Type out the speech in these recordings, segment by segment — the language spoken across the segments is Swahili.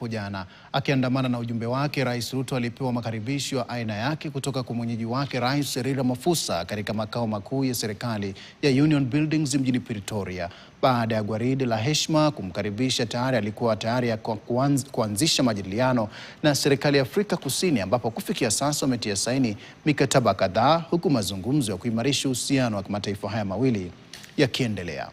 hapo jana. Akiandamana na ujumbe wake, Rais Ruto alipewa makaribisho ya aina yake kutoka kwa mwenyeji wake Rais Cyril Ramaphosa katika makao makuu ya serikali ya Union Buildings mjini Pretoria. Baada ya gwaride la heshima kumkaribisha, alikuwa tayari kuanzisha majadiliano na serikali ya Afrika Kusini, ambapo kufikia sasa wametia saini mikataba kadhaa, huku mazungumzo ya kuimarisha uhusiano wa mataifa haya mawili yakiendelea.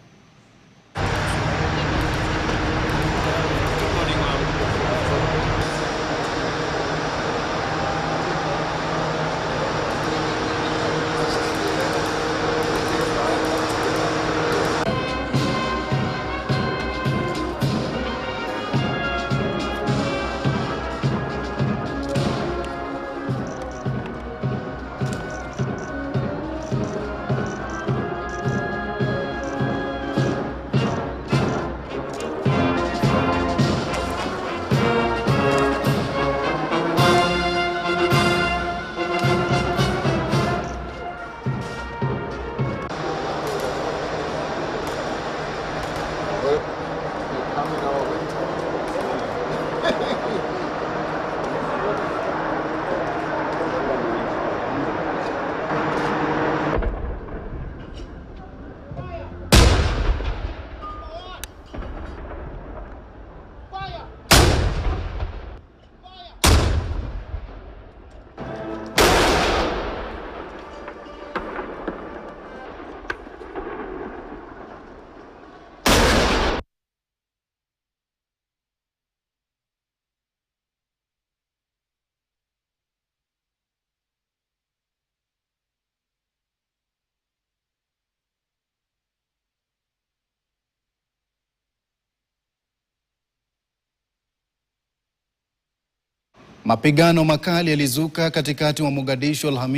Mapigano makali yalizuka katikati mwa Mogadishu Alhamisi.